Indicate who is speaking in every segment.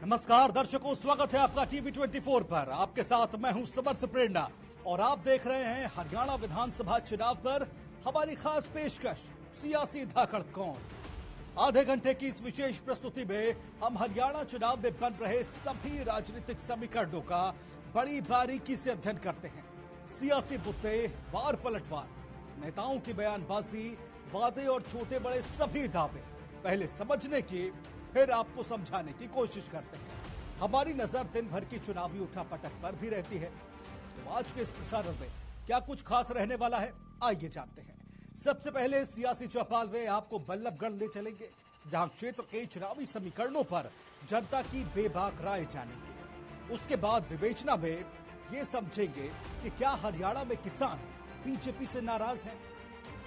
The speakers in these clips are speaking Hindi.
Speaker 1: नमस्कार दर्शकों, स्वागत है आपका टीवी 24 पर। आपके साथ मैं हूं समर्थ प्रेरणा और आप देख रहे हैं हरियाणा विधानसभा चुनाव पर हमारी खास पेशकश सियासी धाकड़ कौन। आधे घंटे की इस विशेष प्रस्तुति में हम हरियाणा चुनाव में बन रहे सभी राजनीतिक समीकरणों का बड़ी बारीकी से अध्ययन करते हैं। सियासी मुद्दे, वार पलटवार, नेताओं की बयानबाजी, वादे और छोटे बड़े सभी दावे पहले समझने की, फिर आपको समझाने की कोशिश करते हैं। हमारी नजर दिन भर की चुनावी उठापटक पर भी रहती है। तो आज के इस प्रसारण में क्या कुछ खास रहने वाला है, आइए जानते हैं। सबसे पहले सियासी चौपाल में आपको बल्लभगढ़ ले चलेंगे, जहां क्षेत्र के चुनावी समीकरणों पर जनता की बेबाक राय जानेंगे। उसके बाद विवेचना में ये समझेंगे कि क्या हरियाणा में किसान बीजेपी से नाराज हैं।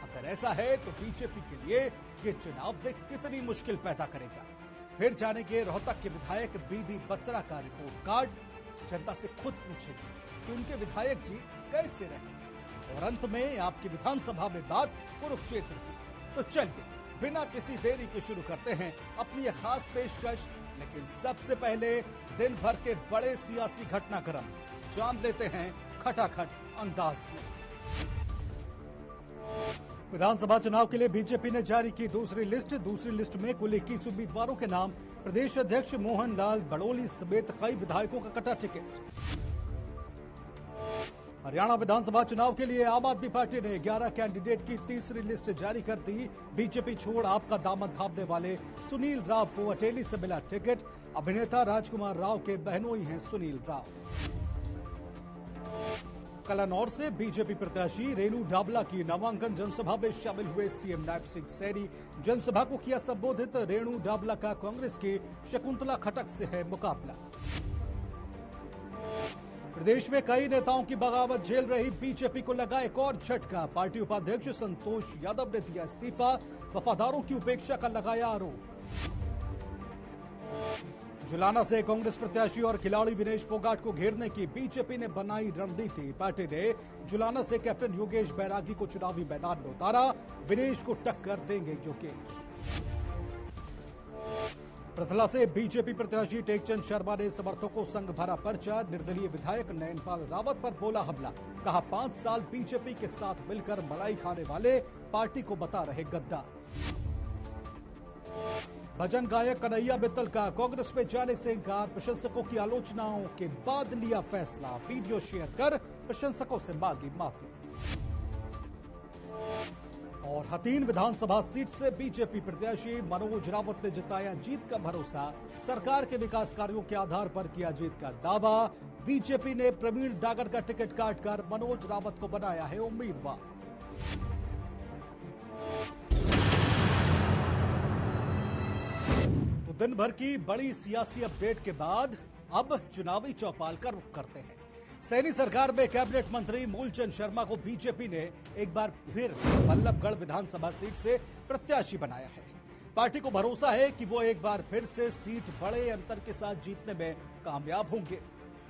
Speaker 1: अगर ऐसा है तो बीजेपी के लिए ये चुनाव में कितनी मुश्किल पैदा करेगा। फिर जानेंगे रोहतक के विधायक बीबी बत्रा का रिपोर्ट कार्ड। जनता से खुद पूछेंगे कि उनके विधायक जी कैसे रहे। और अंत में आपकी विधानसभा में बात कुरुक्षेत्र की। तो चलिए बिना किसी देरी के शुरू करते हैं अपनी यह खास पेशकश। लेकिन सबसे पहले दिन भर के बड़े सियासी घटनाक्रम जान लेते हैं खटाखट अंदाज में। विधानसभा चुनाव के लिए बीजेपी ने जारी की दूसरी लिस्ट में कुल 21 उम्मीदवारों के नाम। प्रदेश अध्यक्ष मोहन लाल बड़ोली समेत कई विधायकों का कटा टिकट। हरियाणा विधानसभा चुनाव के लिए आम आदमी पार्टी ने 11 कैंडिडेट की तीसरी लिस्ट जारी कर दी। बीजेपी छोड़ आपका दामन थामने वाले सुनील राव को अटेली से मिला टिकट। अभिनेता राजकुमार राव के बहनोई हैं सुनील राव। कलानौर से बीजेपी प्रत्याशी रेणु डाबला की नामांकन जनसभा में शामिल हुए सीएम नायब सिंह सैनी। जनसभा को किया संबोधित। रेणु डाबला का कांग्रेस की शकुंतला खटक से है मुकाबला। प्रदेश में कई नेताओं की बगावत झेल रही बीजेपी को लगा एक और झटका। पार्टी उपाध्यक्ष संतोष यादव ने दिया इस्तीफा। वफादारों की उपेक्षा का लगाया आरोप। जुलाना से कांग्रेस प्रत्याशी और खिलाड़ी विनेश फोगाट को घेरने की बीजेपी ने बनाई रणनीति। पार्टी ने जुलाना से कैप्टन योगेश बैरागी को चुनावी मैदान में उतारा। विनेश को टक्कर देंगे योगेश। पृथला से बीजेपी प्रत्याशी टेकचंद शर्मा ने समर्थकों संग भरा पर्चा। निर्दलीय विधायक नयनपाल रावत पर बोला हमला। कहा 5 साल बीजेपी के साथ मिलकर मलाई खाने वाले पार्टी को बता रहे गद्दार। भजन गायक कन्हैया मित्तल का कांग्रेस में जाने से इनकार। प्रशंसकों की आलोचनाओं के बाद लिया फैसला। वीडियो शेयर कर प्रशंसकों से मांगी माफी। और हथीन विधानसभा सीट से बीजेपी प्रत्याशी मनोज रावत ने जताया जीत का भरोसा। सरकार के विकास कार्यों के आधार पर किया जीत का दावा। बीजेपी ने प्रवीण डागर का टिकट काटकर मनोज रावत को बनाया है उम्मीदवार। दिन भर की बड़ी सियासी अपडेट के बाद अब चुनावी चौपाल का रुख करते हैं। सैनी सरकार में कैबिनेट मंत्री मूलचंद शर्मा को बीजेपी ने एक बार फिर बल्लभगढ़ विधानसभा सीट से प्रत्याशी बनाया है। पार्टी को भरोसा है कि वो एक बार फिर से सीट बड़े अंतर के साथ जीतने में कामयाब होंगे।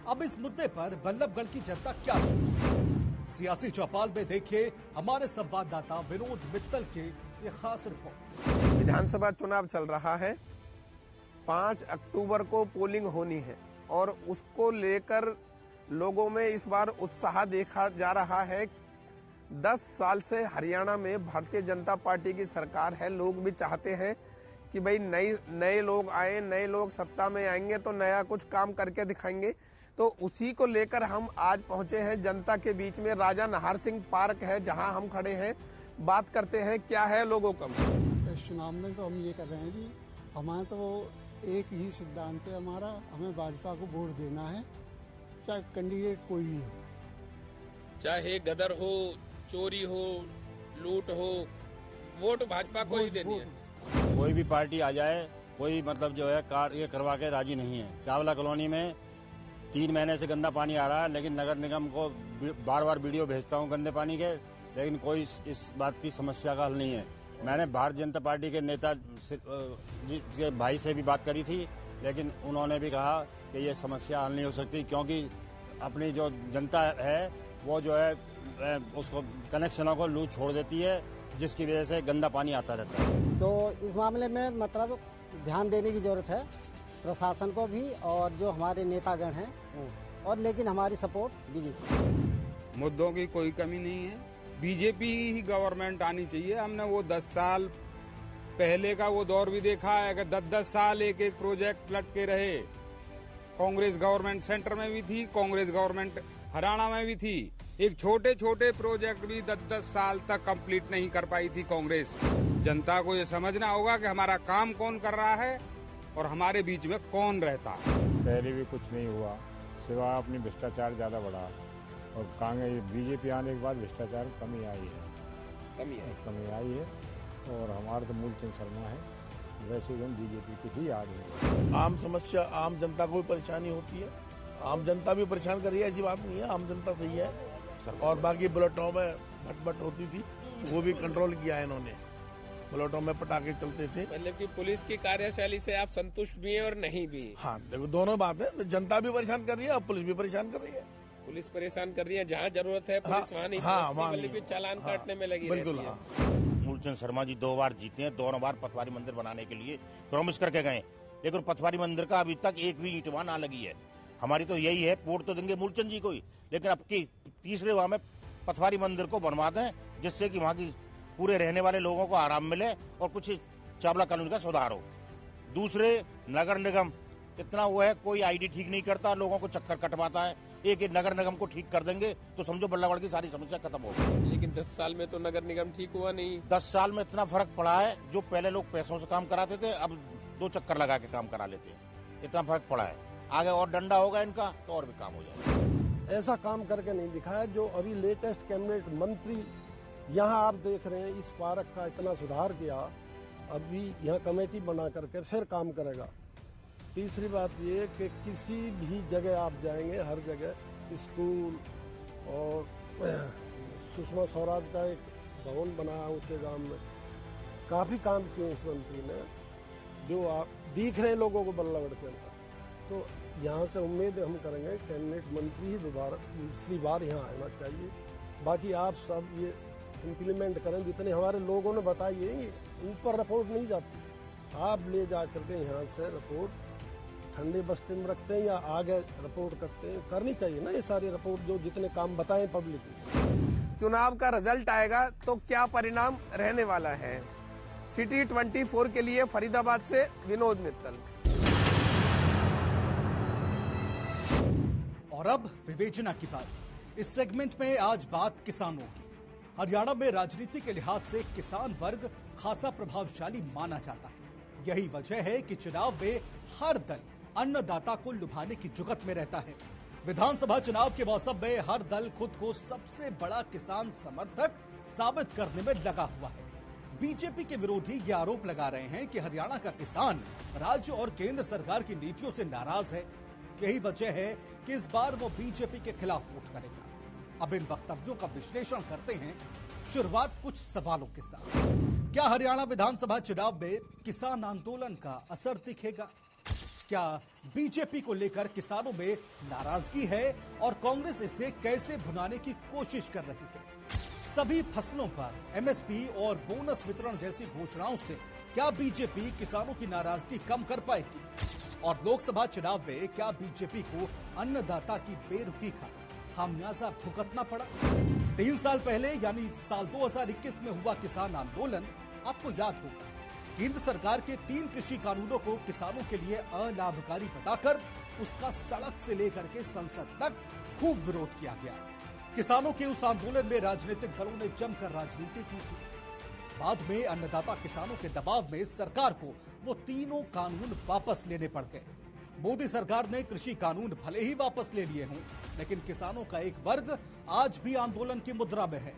Speaker 1: अब इस मुद्दे पर बल्लभगढ़ की जनता क्या सोचती है, सियासी चौपाल में देखिए हमारे संवाददाता विनोद मित्तल की ये खास रिपोर्ट।
Speaker 2: विधानसभा चुनाव चल रहा है। 5 अक्टूबर को पोलिंग होनी है और उसको लेकर लोगों में इस बार उत्साह देखा जा रहा है। 10 साल से हरियाणा में भारतीय जनता पार्टी की सरकार है। लोग भी चाहते हैं कि भाई नए लोग आए, नए लोग सत्ता में आएंगे तो नया कुछ काम करके दिखाएंगे। तो उसी को लेकर हम आज पहुंचे हैं जनता के बीच में। राजा नाहर सिंह पार्क है जहां हम खड़े हैं। बात करते हैं क्या है लोगों का।
Speaker 3: इस चुनाव में तो हम ये कर रहे हैं जी, हमारे तो एक ही सिद्धांत है हमारा, हमें भाजपा को वोट देना है, चाहे कैंडिडेट कोई भी हो,
Speaker 4: चाहे गदर हो, चोरी हो, लूट हो, वोट भाजपा को ही देनी है।
Speaker 5: कोई भी पार्टी आ जाए, कोई मतलब जो है कार्य करवा के राजी नहीं है। चावला कॉलोनी में 3 महीने से गंदा पानी आ रहा है, लेकिन नगर निगम को बार बार वीडियो भेजता हूँ गंदे पानी के, लेकिन कोई इस बात की समस्या का हल नहीं है। मैंने भारतीय जनता पार्टी के नेता के भाई से भी बात करी थी, लेकिन उन्होंने भी कहा कि ये समस्या हल नहीं हो सकती, क्योंकि अपनी जो जनता है वो जो है उसको कनेक्शनों को लूज छोड़ देती है, जिसकी वजह से गंदा पानी आता रहता है।
Speaker 6: तो इस मामले में मतलब ध्यान देने की जरूरत है। प्रशासन को भी और जो हमारे नेतागण हैं वो, और लेकिन हमारी सपोर्ट बीजेपी।
Speaker 7: मुद्दों की कोई कमी नहीं है, बीजेपी ही गवर्नमेंट आनी चाहिए। हमने वो 10 साल पहले का वो दौर भी देखा है कि 10-10 साल एक प्रोजेक्ट लटके रहे। कांग्रेस गवर्नमेंट सेंटर में भी थी, कांग्रेस गवर्नमेंट हरियाणा में भी थी। एक छोटे छोटे प्रोजेक्ट भी 10-10 साल तक कंप्लीट नहीं कर पाई थी कांग्रेस। जनता को ये समझना होगा कि हमारा काम कौन कर रहा है और हमारे बीच में कौन रहता है।
Speaker 5: पहले भी कुछ नहीं हुआ, सिवाय अपनी भ्रष्टाचार ज़्यादा बढ़ा, और कांग्रेस बीजेपी आने के बाद भ्रष्टाचार कमी आई है। और हमारा तो मूलचंद शर्मा है, वैसे हम बीजेपी के ही आदमी हैं।
Speaker 8: आम समस्या, आम जनता को भी परेशानी होती है, आम जनता भी परेशान कर रही है, ऐसी बात नहीं है, आम जनता सही है। और बाकी बुलेटों में भटभट होती थी, वो भी कंट्रोल किया है इन्होंने। बुलेटों में पटाखे चलते थे।
Speaker 4: मतलब कि पुलिस की कार्यशैली से आप संतुष्ट भी हैं और नहीं भी?
Speaker 8: हाँ, देखो दोनों बात है, जनता भी परेशान कर रही है और पुलिस भी परेशान कर रही है।
Speaker 4: पुलिस परेशान कर रही है, जहाँ जरूरत है पुलिस वहाँ नहीं, मतलब कि चालान काटने में लगी
Speaker 8: बिल्कुल।
Speaker 4: रहती है।
Speaker 9: मूलचंद शर्मा जी 2 बार जीते हैं, दोनों बार पटवारी मंदिर बनाने के लिए प्रॉमिस करके गए, लेकिन पटवारी मंदिर का अभी तक एक भी ईंटवा ना लगी है। हमारी तो यही है, वोट तो देंगे मूलचंद जी को ही, लेकिन अब की तीसरे वहां में पटवारी मंदिर को बनवा दें, जिससे कि वहाँ की पूरे रहने वाले लोगों को आराम मिले और कुछ चावला कानून का सुधार हो। दूसरे नगर निगम इतना हुआ है, कोई आईडी ठीक नहीं करता, लोगों को चक्कर कटवाता है। एक नगर निगम को ठीक कर देंगे तो समझो बल्लागढ़ की सारी समस्या खत्म हो गई।
Speaker 4: लेकिन 10 साल में तो नगर निगम ठीक हुआ नहीं।
Speaker 9: 10 साल में इतना फर्क पड़ा है, जो पहले लोग पैसों से काम कराते थे, अब 2 चक्कर लगा के काम करा लेते हैं। इतना फर्क पड़ा है, आगे और डंडा होगा इनका तो और भी काम हो जाएगा।
Speaker 10: ऐसा काम करके नहीं दिखाया जो अभी लेटेस्ट कैबिनेट मंत्री यहाँ आप देख रहे हैं। इस पार्क का इतना सुधार किया, अभी यहाँ कमेटी बना करके फिर काम करेगा। तीसरी बात ये कि किसी भी जगह आप जाएंगे, हर जगह स्कूल, और सुषमा स्वराज का एक भवन बनाया उसके गांव में, काफ़ी काम किए इस मंत्री ने, जो आप दिख रहे हैं लोगों को बल्लागढ़ के अंदर। तो यहाँ से उम्मीद हम करेंगे कैबिनेट मंत्री ही दोबारा तीसरी बार यहाँ आना चाहिए। बाकी आप सब ये इम्प्लीमेंट करें, जितने हमारे लोगों ने बताई है, ऊपर रिपोर्ट नहीं जाती, आप ले जा करके यहाँ से रिपोर्ट ठंडे बस्ते में रखते हैं या आगे रिपोर्ट करते हैं। करनी चाहिए ना ये सारी रिपोर्ट, जो जितने काम बताएं पब्लिक को।
Speaker 2: चुनाव का रिजल्ट आएगा तो क्या परिणाम रहने वाला है? सिटी 24 के लिए फरीदाबाद से विनोद मित्तल।
Speaker 1: और अब विवेचना की बात। इस सेगमेंट में आज बात किसानों की। हरियाणा में राजनीति के लिहाज से किसान वर्ग खासा प्रभावशाली माना जाता है। यही वजह है कि चुनाव में हर दल अन्नदाता को लुभाने की जुगत में रहता है। विधानसभा चुनाव के मौसम में हर दल खुद को सबसे बड़ा किसान समर्थक साबित करने में लगा हुआ है। बीजेपी के विरोधी ये आरोप लगा रहे हैं कि हरियाणा का किसान राज्य और केंद्र सरकार की नीतियों से नाराज है। यही वजह है कि इस बार वो बीजेपी के खिलाफ वोट करेगा। अब इन वक्तव्यों का विश्लेषण करते हैं। शुरुआत कुछ सवालों के साथ। क्या हरियाणा विधानसभा चुनाव में किसान आंदोलन का असर दिखेगा? क्या बीजेपी को लेकर किसानों में नाराजगी है और कांग्रेस इसे कैसे भुनाने की कोशिश कर रही है? सभी फसलों पर एमएसपी और बोनस वितरण जैसी घोषणाओं से क्या बीजेपी किसानों की नाराजगी कम कर पाएगी? और लोकसभा चुनाव में क्या बीजेपी को अन्नदाता की बेरुखी का खामियाजा भुगतना पड़ा? 3 साल पहले यानी साल 2021 में हुआ किसान आंदोलन आपको याद होगा। केंद्र सरकार के 3 कृषि कानूनों को किसानों के लिए अलाभकारी बताकर उसका सड़क से लेकर के संसद तक खूब विरोध किया गया। किसानों के उस आंदोलन में राजनीतिक दलों ने जमकर राजनीति की थी। बाद में अन्नदाता किसानों के दबाव में सरकार को वो तीनों कानून वापस लेने पड़ गए। मोदी सरकार ने कृषि कानून भले ही वापस ले लिए हों, लेकिन किसानों का एक वर्ग आज भी आंदोलन की मुद्रा में है।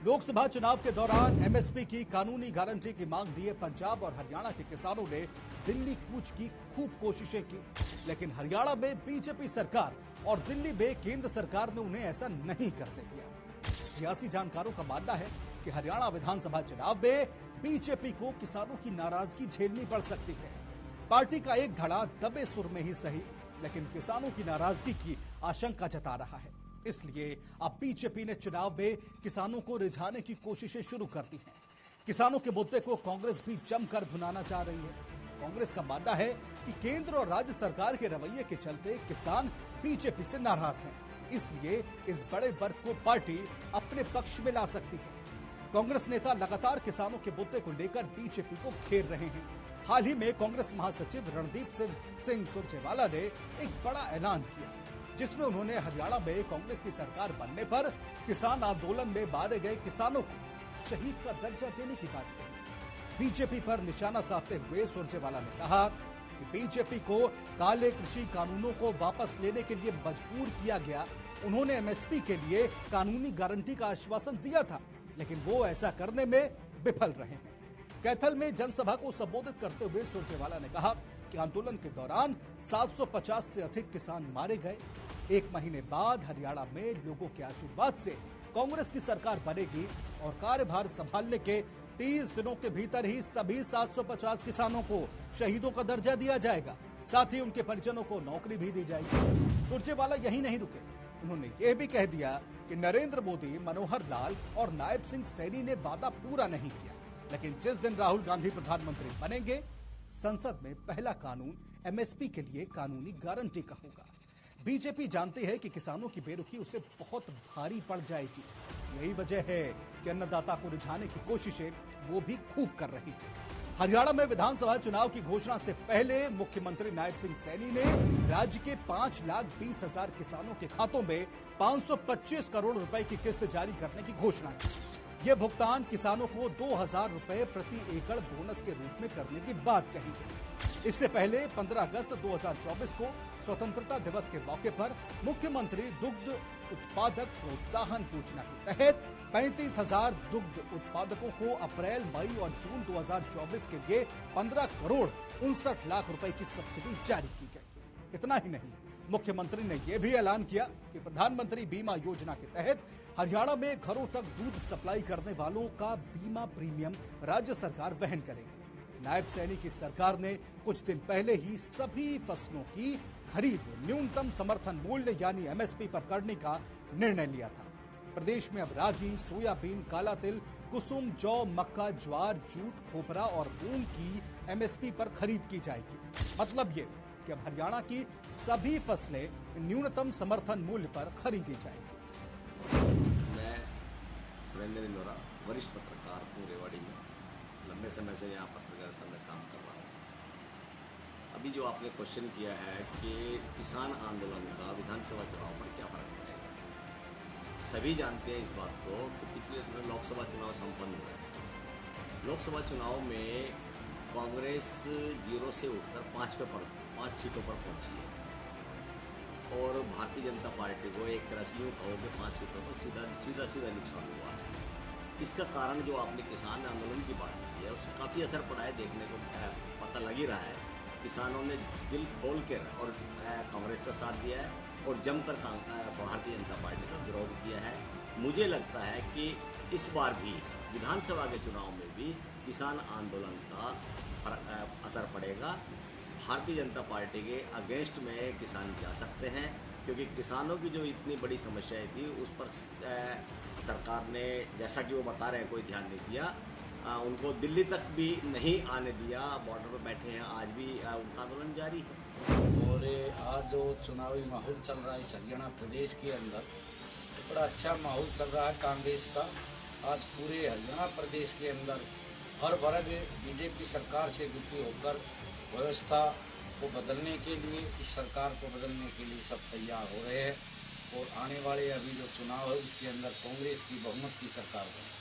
Speaker 1: लोकसभा चुनाव के दौरान एमएसपी की कानूनी गारंटी की मांग दिए पंजाब और हरियाणा के किसानों ने दिल्ली कूच की खूब कोशिशें की, लेकिन हरियाणा में बीजेपी सरकार और दिल्ली में केंद्र सरकार ने उन्हें ऐसा नहीं करने दिया। सियासी जानकारों का मानना है कि हरियाणा विधानसभा चुनाव में बीजेपी को किसानों की नाराजगी झेलनी पड़ सकती है। पार्टी का एक धड़ा दबे सुर में ही सही, लेकिन किसानों की नाराजगी की आशंका जता रहा है। इसलिए अब बीजेपी ने चुनाव में किसानों को रिझाने की कोशिशें शुरू कर दी हैं। किसानों के मुद्दे को कांग्रेस भी जमकर भुनाना चाह रही है। कांग्रेस का मानना है कि केंद्र और राज्य सरकार के रवैये के चलते किसान बीजेपी से नाराज हैं, इसलिए इस बड़े वर्ग को पार्टी अपने पक्ष में ला सकती है। कांग्रेस नेता लगातार किसानों के मुद्दे को लेकर बीजेपी को घेर रहे हैं। हाल ही में कांग्रेस महासचिव रणदीप सिंह सुरजेवाला ने एक बड़ा ऐलान किया, जिसमें उन्होंने हरियाणा में कांग्रेस की सरकार बनने पर किसान आंदोलन में मारे गए किसानों को शहीद का दर्जा देने की बात कही। बीजेपी पर निशाना साधते हुए सुरजेवाला ने कहा कि बीजेपी को काले कृषि कानूनों को वापस लेने के लिए मजबूर किया गया। उन्होंने एमएसपी के लिए कानूनी गारंटी का आश्वासन दिया था, लेकिन वो ऐसा करने में विफल रहे हैं। कैथल में जनसभा को संबोधित करते हुए सुरजेवाला ने कहा कि आंदोलन के दौरान 750 से अधिक किसान मारे गए। एक महीने बाद हरियाणा में लोगों के आशीर्वाद से कांग्रेस की सरकार बनेगी और कार्यभार संभालने के 30 दिनों के भीतर ही सभी 750 किसानों को शहीदों का दर्जा दिया जाएगा। साथ ही उनके परिजनों को नौकरी भी दी जाएगी। सुरजेवाला यही नहीं रुके, उन्होंने ये भी कह दिया कि नरेंद्र मोदी, मनोहर लाल और नायब सिंह सैनी ने वादा पूरा नहीं किया, लेकिन जिस दिन राहुल गांधी प्रधानमंत्री बनेंगे, संसद में पहला कानून एमएसपी के लिए कानूनी गारंटी का होगा। बीजेपी जानती है कि किसानों की बेरुखी उसे बहुत भारी पड़ जाएगी। यही वजह है कि अन्नदाता को रिझाने की कोशिशें वो भी खूब कर रही है। हरियाणा में विधानसभा चुनाव की घोषणा से पहले मुख्यमंत्री नायब सिंह सैनी ने राज्य के 5,20,000 किसानों के खातों में 525 करोड़ रुपए की किस्त जारी करने की घोषणा की। ये भुगतान किसानों को 2,000 रुपए प्रति एकड़ बोनस के रूप में करने की बात कही गई। इससे पहले 15 अगस्त 2024 को स्वतंत्रता दिवस के मौके पर मुख्यमंत्री दुग्ध उत्पादक प्रोत्साहन योजना के तहत 35,000 दुग्ध उत्पादकों को अप्रैल, मई और जून 2024 के लिए 15 करोड़ 59 लाख रुपए की सब्सिडी जारी की गई। इतना ही नहीं, मुख्यमंत्री ने यह भी ऐलान किया कि प्रधानमंत्री बीमा योजना के तहत हरियाणा में घरों तक दूध सप्लाई करने वालों का बीमा प्रीमियम राज्य सरकार वहन करेगी। नायब सैनी की सरकार ने कुछ दिन पहले ही सभी फसलों की खरीद न्यूनतम समर्थन मूल्य यानी एमएसपी पर करने का निर्णय लिया था। प्रदेश में अब रागी, सोयाबीन, काला तिल, कुसुम, जौ, मक्का, ज्वार, जूट, खोपरा और मूंग की एमएसपी पर खरीद की जाएगी। मतलब ये कि अब हरियाणा की सभी फसलें न्यूनतम समर्थन मूल्य पर खरीदी जाएंगी।
Speaker 11: मैं सुरेंद्र इंदौरा, वरिष्ठ पत्रकार हूँ रेवाड़ी में। लंबे समय से यहाँ पत्रकारिता में काम कर रहा हूँ। अभी जो आपने क्वेश्चन किया है कि किसान आंदोलन का विधानसभा चुनाव पर क्या फर्क पड़ेगा, सभी जानते हैं इस बात को कि पिछले दिनों लोकसभा चुनाव संपन्न हुए। लोकसभा चुनाव में कांग्रेस 0 से उठकर 5 सीटों पर पहुंची है और भारतीय जनता पार्टी को एक तरह से यूँ कहो कि 5 सीटों पर सीधा नुकसान हुआ है। इसका कारण जो आपने किसान आंदोलन की बात की है उसका काफ़ी असर पड़ा है, देखने को पता लग ही रहा है। किसानों ने दिल खोल कर और कांग्रेस का साथ दिया है और जमकर भारतीय जनता पार्टी का विरोध किया है। मुझे लगता है कि इस बार भी विधानसभा के चुनाव में भी किसान आंदोलन का असर पड़ेगा। भारतीय जनता पार्टी के अगेंस्ट में किसान जा सकते हैं, क्योंकि किसानों की जो इतनी बड़ी समस्याएं थी उस पर सरकार ने, जैसा कि वो बता रहे हैं, कोई ध्यान नहीं दिया। उनको दिल्ली तक भी नहीं आने दिया, बॉर्डर पर बैठे हैं, आज भी उनका आंदोलन जारी है।
Speaker 12: और आज जो चुनावी माहौल चल रहा है इस हरियाणा प्रदेश के अंदर, बड़ा अच्छा माहौल चल रहा है कांग्रेस का। आज पूरे हरियाणा प्रदेश के अंदर हर वर्ग बीजेपी सरकार से दुखी होकर व्यवस्था को बदलने के लिए, इस सरकार को बदलने के लिए सब तैयार हो रहे हैं। और आने वाले अभी जो चुनाव है उसके अंदर कांग्रेस की बहुमत की सरकार बने।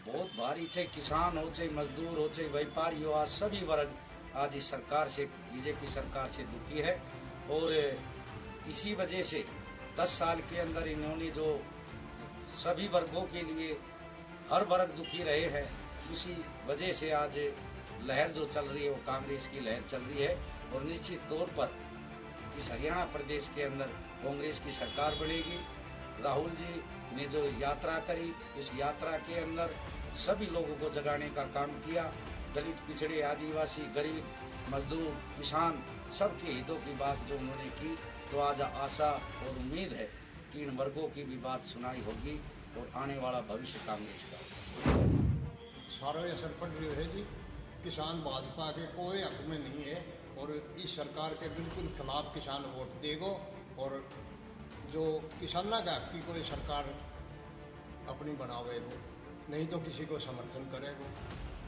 Speaker 12: बहुत भारी, चाहे किसान हो, चाहे मजदूर हो, चाहे व्यापारी हो, आज सभी वर्ग आज इस सरकार से, बीजेपी सरकार से दुखी है। और इसी वजह से 10 साल के अंदर इन्होंने जो सभी वर्गों के लिए हर वर्ग दुखी रहे हैं, उसी वजह से आज लहर जो चल रही है वो कांग्रेस की लहर चल रही है। और निश्चित तौर पर इस हरियाणा प्रदेश के अंदर कांग्रेस की सरकार बनेगी। राहुल जी ने जो यात्रा करी, इस यात्रा के अंदर सभी लोगों को जगाने का काम किया। दलित, पिछड़े, आदिवासी, गरीब, मजदूर, किसान, सबके हितों की बात जो उन्होंने की, तो आज आशा और उम्मीद है कि इन वर्गों की भी बात सुनाई होगी और आने वाला भविष्य कांग्रेस का।
Speaker 13: सारा असर पड़ रही है जी। किसान भाजपा के कोई हक में नहीं है और इस सरकार के बिल्कुल खिलाफ किसान वोट देगो और जो किसाना का हक की कोई सरकार अपनी बनावेगो, नहीं तो किसी को समर्थन करेगो।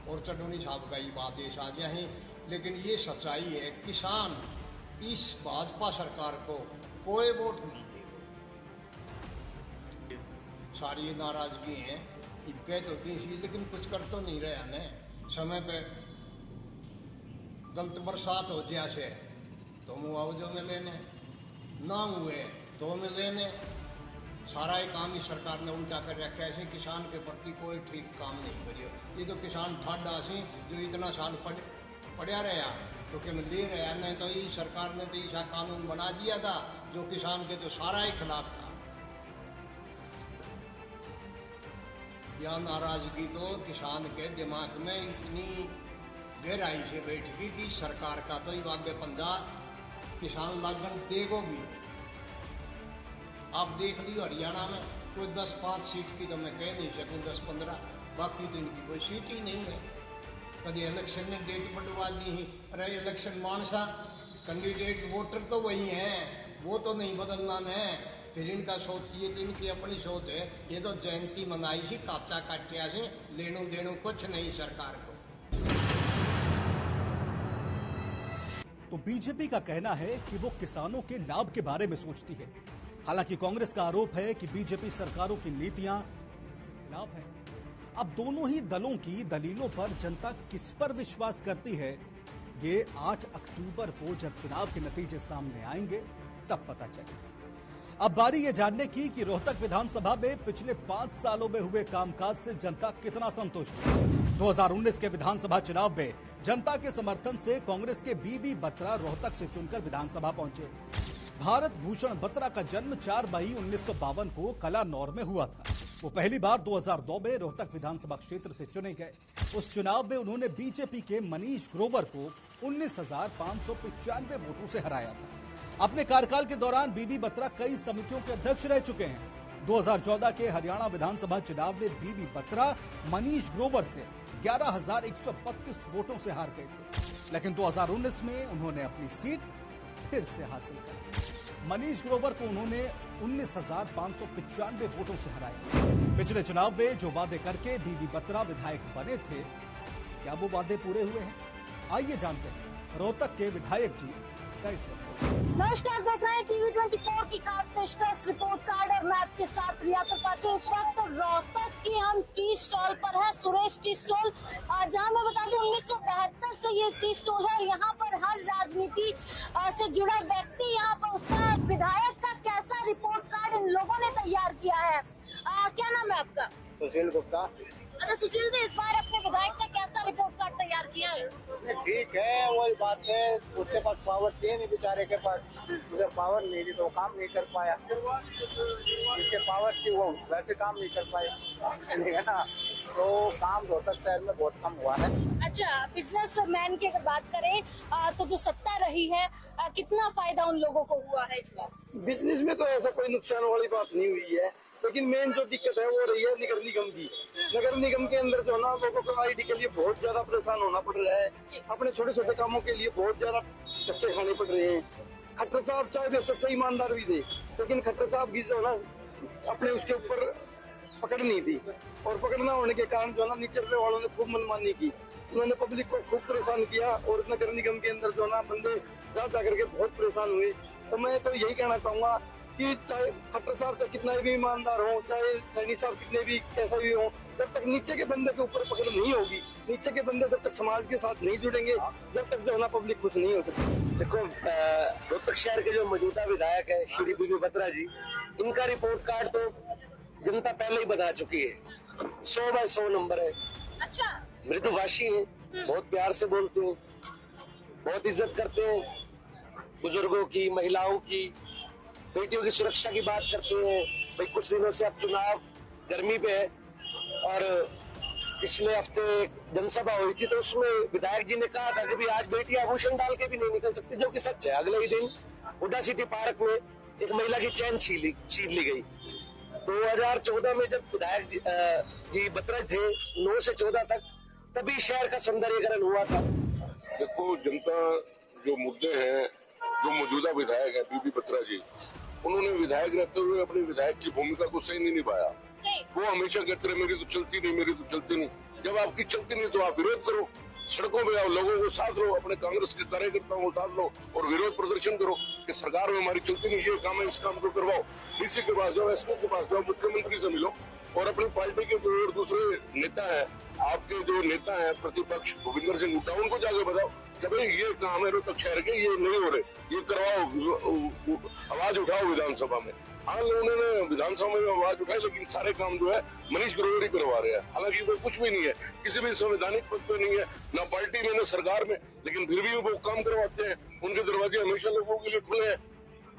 Speaker 13: और चटोनी साहब का ये आदेश आ गया है, लेकिन ये सच्चाई है, किसान इस भाजपा सरकार को कोई वोट नहीं देगा। सारी नाराजगी है, कह तो दी सी लेकिन कुछ कर तो नहीं रहा ने। समय पे गलत बरसात हो जैसे तो मुआवजे में लेने, ना हुए तो में लेने, सारा ही काम ही सरकार ने उल्टा कर रखा है। किसान के प्रति कोई ठीक काम नहीं करियो। ये तो किसान ठाडा सी जो इतना साल पढ़ा रहा तो क्या ले रहा नहीं, तो ये सरकार ने तो ऐसा कानून बना दिया था जो किसान के तो सारा ही खिलाफ था। यह नाराजगी तो किसान के दिमाग में इतनी गहराई से बैठ गई कि सरकार का तो वाग्य पंजा किसान लागन देगो भी। आप देख लियो हरियाणा में कोई 10-5 सीट की तो मैं कह नहीं सकूँ, 10-15, बाकी तो इनकी कोई सीट ही नहीं है। कभी इलेक्शन ने डेट बढ़वा दी ही, अरे इलेक्शन मानसा कैंडिडेट वोटर तो वही हैं, वो तो नहीं बदलना है। फिर इनका सोच ये तो इनकी अपनी सोच है, ये तो जयंती मनाई सी काचा काटिया से लेनू देनू कुछ नहीं सरकार को।
Speaker 1: तो बीजेपी का कहना है कि वो किसानों के लाभ के बारे में सोचती है। हालांकि कांग्रेस का आरोप है कि बीजेपी सरकारों की नीतियां खिलाफ है। अब दोनों ही दलों की दलीलों पर जनता किस पर विश्वास करती है, ये 8 अक्टूबर को जब चुनाव के नतीजे सामने आएंगे तब पता चलेगा। अब बारी ये जानने की कि रोहतक विधानसभा में पिछले 5 सालों में हुए कामकाज से जनता कितना संतुष्ट है। 2019 के विधानसभा चुनाव में जनता के समर्थन से कांग्रेस के बीबी बत्रा रोहतक से चुनकर विधानसभा पहुंचे। भारत भूषण बत्रा का जन्म 4 मई 1952 को कलानौर में हुआ था। वो पहली बार 2002 में रोहतक विधानसभा क्षेत्र से चुने गए। उस चुनाव में उन्होंने बीजेपी के मनीष ग्रोवर को 19,595 वोटों से हराया था। अपने कार्यकाल के दौरान बीबी बत्रा कई समितियों के अध्यक्ष रह चुके हैं। 2014 के हरियाणा विधानसभा चुनाव में बीबी बत्रा मनीष ग्रोवर से 11,132 वोटों से हार गए थे, लेकिन 2019 में उन्होंने अपनी सीट फिर से हासिल कर। मनीष ग्रोवर को उन्होंने 19,595 वोटों से हराया। पिछले चुनाव में जो वादे करके बीबी बत्रा विधायक बने थे, क्या वो वादे पूरे हुए हैं? आइए जानते हैं रोहतक के विधायक जी कैसे।
Speaker 14: नमस्कार, देख रहे हैं टीवी 24 की खास पेशकश रिपोर्ट कार्ड और मैं आपके साथ प्रिया त्रिपाठी। इस वक्त रोहतक की हम टी स्टॉल पर है, सुरेश टी स्टॉल, जहां मैं बता दूं 1972 से ये टी स्टॉल है और यहाँ पर हर राजनीति से जुड़ा व्यक्ति यहाँ पर उसका विधायक का कैसा रिपोर्ट कार्ड इन लोगों ने तैयार किया है। क्या नाम है आपका?
Speaker 15: सुशील गुप्ता।
Speaker 14: अच्छा सुशील जी, इस बार अपने विधायक का कैसा रिपोर्ट कार्ड तैयार किया है?
Speaker 15: ठीक है, वही बात है, उसके पास पावर थी नहीं बेचारे के पास, उसे पावर नहीं थी तो वो काम नहीं कर पाया। जिसके पावर थी वो वैसे काम नहीं कर पाए, ठीक है ना। तो काम रोहतक शहर में बहुत कम हुआ है।
Speaker 14: अच्छा, बिजनेस मैन की अगर बात करें तो जो सत्ता रही है, कितना फायदा उन लोगों को हुआ है इस बार?
Speaker 10: बिजनेस में तो ऐसा कोई नुकसान वाली बात नहीं हुई है, लेकिन मेन जो दिक्कत है वो रही है नगर निगम की। नगर निगम के अंदर जो है ना लोगों को आईडी के लिए बहुत ज्यादा परेशान होना पड़ रहा है। अपने छोटे छोटे कामों के लिए बहुत ज्यादा धक्के खाने पड़ रहे हैं। खट्टर साहब चाहे बेशक से ईमानदार भी थे, लेकिन खट्टर साहब की जो है ना अपने उसके ऊपर पकड़ नहीं थी, और पकड़ न होने के कारण जो है ना निचले वालों ने खूब मनमानी की। उन्होंने पब्लिक को खूब परेशान किया और नगर निगम के अंदर जो है ना बंदे जा करके बहुत परेशान हुए। तो मैं तो यही कहना चाहूंगा कि चाहे खट्टर साहब चाहे कितना भी ईमानदार हो, चाहे सैनी साहब कितने भी कैसा भी हो, जब तक नीचे के बंदे के ऊपर पकड़ नहीं होगी, नीचे के बंदे जब तक समाज के साथ नहीं जुड़ेंगे, जब तक जो है ना पब्लिक खुश नहीं हो सकती।
Speaker 15: देखो, रोहतक शहर के जो मौजूदा विधायक है श्री बीबी बत्रा जी, इनका रिपोर्ट कार्ड तो जनता पहले ही बता चुकी है। 100/100 नंबर है।
Speaker 14: अच्छा।
Speaker 15: मृदुभाषी है, बहुत प्यार से बोलते हैं, बहुत इज्जत करते हैं बुजुर्गों की, महिलाओं की, बेटियों की सुरक्षा की बात करते हैं। भाई कुछ दिनों से अब चुनाव गर्मी पे है और पिछले हफ्ते जनसभा हुई थी तो उसमें विधायक जी ने कहा था कि भी आज बेटी आभूषण डाल के भी नहीं निकल सकती, जो कि सच है। अगले ही दिन हुड्डा सिटी पार्क में एक महिला की चैन छीन ली गई। 2014 में जब विधायक जी बत्रा थे 9 से 14 तक, तभी शहर का सौंदर्यीकरण हुआ था।
Speaker 16: देखो, जनता जो मुद्दे हैं, जो मौजूदा विधायक है बीबी बत्रा जी, उन्होंने विधायक रहते हुए अपनी विधायक की भूमिका को सही नहीं निभाया। वो हमेशा कहते रहे मेरी तो चलती नहीं, मेरी तो चलती नहीं। जब आपकी चलती नहीं तो आप विरोध करो, सड़कों में आओ, लोगों को साथ लो, अपने कांग्रेस के कार्यकर्ताओं को साथ लो और विरोध प्रदर्शन करो कि सरकार में हमारी चलती नहीं, ये काम है, इस काम को करवाओ। डीसी के पास जाओ, एसपी के पास जाओ, मुख्यमंत्री से मिलो और अपनी पार्टी के जो और दूसरे नेता है, आपके जो नेता है प्रतिपक्ष भूपिंदर सिंह हुड्डा, उनको जाके बताओ कि भाई ये काम है रोहतक शहर के, ये नहीं हो रहे, ये करवाओ, आवाज उठाओ विधानसभा में। हाँ, उन्होंने विधानसभा में आवाज उठाई, लेकिन सारे काम जो है मनीष ग्रोवर ही करवा रहे हैं। हालांकि वो कुछ भी नहीं है, किसी भी संवैधानिक पद पे नहीं है, ना पार्टी में ना सरकार में, लेकिन फिर भी वो काम करवाते हैं। उनके दरवाजे हमेशा लोगों के लिए खुले हैं।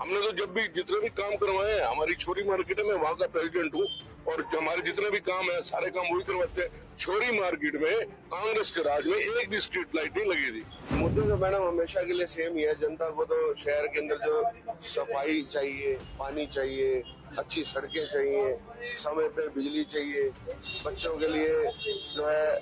Speaker 16: हमने तो जब भी जितने भी काम करवाए हैं, हमारी छोरी मार्केट में वहाँ का प्रेसिडेंट हूँ और हमारे जितने भी काम है सारे काम वही करवाते हैं। छोरी मार्केट में कांग्रेस के राज में एक भी स्ट्रीट लाइट नहीं लगी थी।
Speaker 2: मुद्दे तो मैडम हमेशा के लिए सेम ही है। जनता को तो शहर के अंदर जो सफाई चाहिए, पानी चाहिए, अच्छी सड़कें चाहिए, समय पे बिजली चाहिए, बच्चों के लिए जो है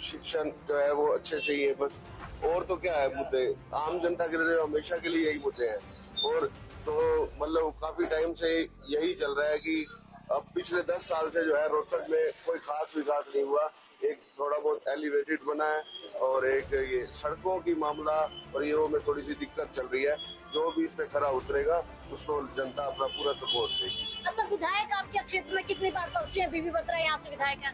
Speaker 2: शिक्षण जो है वो अच्छे चाहिए, बस। और तो क्या है मुद्दे, आम जनता के लिए हमेशा के लिए यही मुद्दे हैं। और तो मतलब काफी टाइम से यही चल रहा है कि अब पिछले 10 साल से जो है रोहतक में कोई खास विकास नहीं हुआ। एक थोड़ा बहुत एलिवेटेड बना है और एक ये सड़कों की मामला और ये में थोड़ी सी दिक्कत चल रही है। जो भी इस पे खरा उतरेगा उसको जनता अपना पूरा सपोर्ट देगी।
Speaker 14: अच्छा, विधायक आपके क्षेत्र में कितनी बार पहुंचे हैं? बीबी बत्रा यहाँ से विधायक है।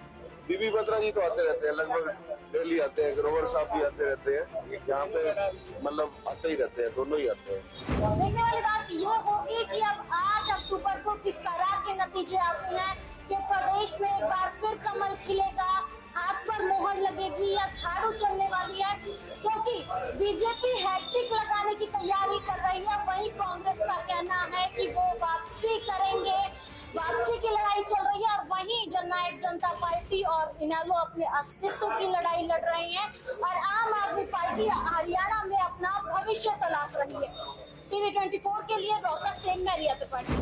Speaker 2: बीबी बत्रा जी तो आते रहते हैं, लगभग डेली आते हैं। ग्रोवर साहब भी आते रहते हैं, यहाँ पे मतलब आते ही रहते हैं, दोनों ही आते हैं।
Speaker 14: देखने वाली बात ये होगी कि अब 8 अक्टूबर को किस तरह के नतीजे आते हैं कि प्रदेश में एक बार फिर कमल खिलेगा, हाथ पर मोहर लगेगी या झाड़ू चलने वाली है, क्योंकि बीजेपी हैट्रिक लगाने की तैयारी कर रही है। वहीं कांग्रेस का कहना है कि वो वापसी करेंगे, वापसी की लड़ाई चल रही है। और वहीं जननायक जनता पार्टी और इनेलो अपने अस्तित्व की लड़ाई लड़ रहे हैं और आम आदमी पार्टी हरियाणा में अपना भविष्य तलाश रही है। टीवी 24 के लिए रोहतक से मैं रिया त्रिपाठी।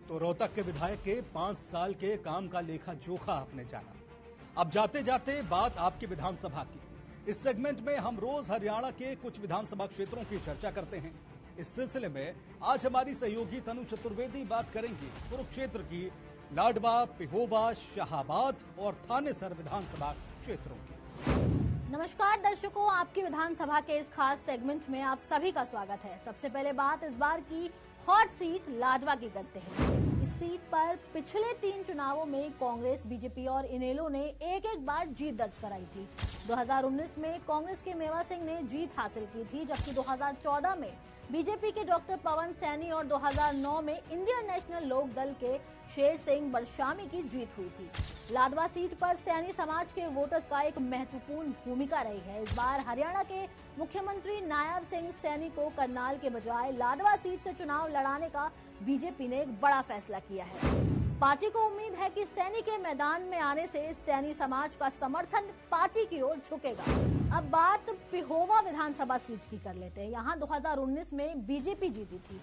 Speaker 1: तो रोहतक के विधायक के 5 साल के काम का लेखा जोखा आपने जाना। अब जाते जाते बात आपकी विधानसभा की। इस सेगमेंट में हम रोज हरियाणा के कुछ विधानसभा क्षेत्रों की चर्चा करते हैं। इस सिलसिले में आज हमारी सहयोगी तनु चतुर्वेदी बात करेंगी कुरुक्षेत्र की लाडवा, पिहोवा, शाहाबाद और थानेसर विधानसभा क्षेत्रों की।
Speaker 17: नमस्कार दर्शकों, आपकी विधानसभा के इस खास सेगमेंट में आप सभी का स्वागत है। सबसे पहले बात इस बार की हॉट सीट लाडवा की करते हैं। इस सीट पर पिछले 3 चुनावों में कांग्रेस, बीजेपी और इनेलो ने एक एक बार जीत दर्ज कराई थी। 2019 में कांग्रेस के मेवा सिंह ने जीत हासिल की थी, जबकि 2014 में बीजेपी के डॉक्टर पवन सैनी और 2009 में इंडियन नेशनल लोक दल के शेर सिंह बरशामी की जीत हुई थी। लाडवा सीट पर सैनी समाज के वोटर्स का एक महत्वपूर्ण भूमिका रही है। इस बार हरियाणा के मुख्यमंत्री नायब सिंह सैनी को करनाल के बजाय लाडवा सीट से चुनाव लड़ाने का बीजेपी ने एक बड़ा फैसला किया है। पार्टी को उम्मीद है कि सैनी के मैदान में आने से सैनी समाज का समर्थन पार्टी की ओर झुकेगा। अब बात पिहोवा विधानसभा सीट की कर लेते हैं। यहाँ 2019 में बीजेपी जीती थी।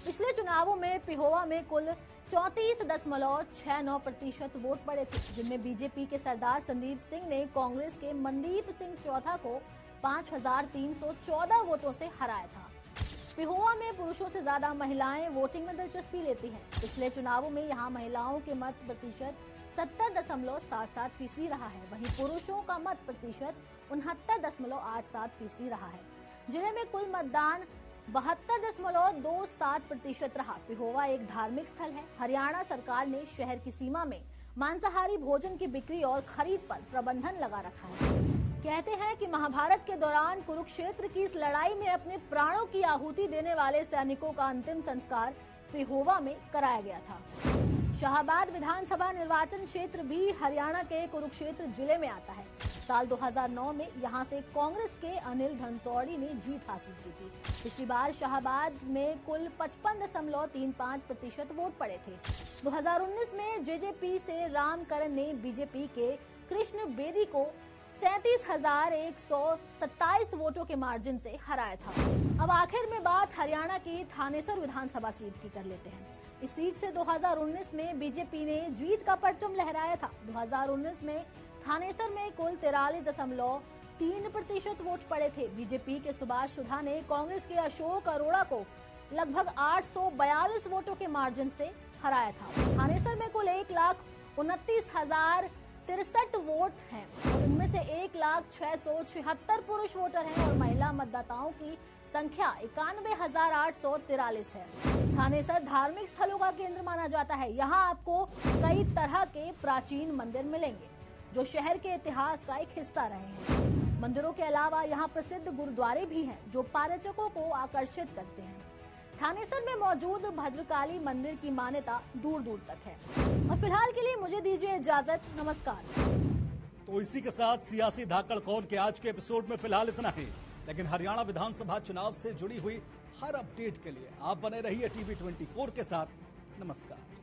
Speaker 17: पिछले चुनावों में पिहोवा में कुल 34.69% वोट पड़े थे, जिनमें बीजेपी के सरदार संदीप सिंह ने कांग्रेस के मनदीप सिंह चौथा को 5,314 वोटों से हराया था। पिहोवा में पुरुषों से ज्यादा महिलाएं वोटिंग में दिलचस्पी लेती हैं। पिछले चुनावों में यहां महिलाओं के मत प्रतिशत 70.77% रहा है, वहीं पुरुषों का मत प्रतिशत 69.87% रहा है। जिले में कुल मतदान 72.27% रहा। पिहोवा एक धार्मिक स्थल है। हरियाणा सरकार ने शहर की सीमा में मांसाहारी भोजन की बिक्री और खरीद पर प्रतिबंध लगा रखा है। कहते हैं कि महाभारत के दौरान कुरुक्षेत्र की इस लड़ाई में अपने प्राणों की आहुति देने वाले सैनिकों का अंतिम संस्कार पिहोवा में कराया गया था। शाहाबाद विधानसभा निर्वाचन क्षेत्र भी हरियाणा के कुरुक्षेत्र जिले में आता है। साल 2009 में यहां से कांग्रेस के अनिल धनतौड़ी ने जीत हासिल की थी। पिछली बार शाहाबाद में कुल 55.35% वोट पड़े थे। 2019 में जेजेपी से रामकरण ने बीजेपी के कृष्ण बेदी को 37,127 वोटों के मार्जिन से हराया था। अब आखिर में बात हरियाणा की थानेसर विधानसभा सीट की कर लेते हैं। इस सीट से 2019 में बीजेपी ने जीत का परचम लहराया था। 2019 में थानेसर में कुल 43.3% वोट पड़े थे। बीजेपी के सुभाष सुधा ने कांग्रेस के अशोक अरोड़ा को लगभग 842 वोटों के मार्जिन से हराया था। थानेसर में कुल 1,29,063 वोट हैं और इनमें से 1,06,676 पुरुष वोटर हैं और महिला मतदाताओं की संख्या 91,843 है। थानेसर धार्मिक स्थलों का केंद्र माना जाता है। यहाँ आपको कई तरह के प्राचीन मंदिर मिलेंगे जो शहर के इतिहास का एक हिस्सा रहे हैं। मंदिरों के अलावा यहाँ प्रसिद्ध गुरुद्वारे भी हैं जो पर्यटकों को आकर्षित करते हैं। थानेसर में मौजूद भद्रकाली मंदिर की मान्यता दूर दूर तक है। और फिलहाल के लिए मुझे दीजिए इजाजत। नमस्कार।
Speaker 1: तो इसी के साथ सियासी धाकड़ कौन के आज के एपिसोड में फिलहाल इतना ही, लेकिन हरियाणा विधानसभा चुनाव से जुड़ी हुई हर अपडेट के लिए आप बने रहिए टीवी 24 के साथ। नमस्कार।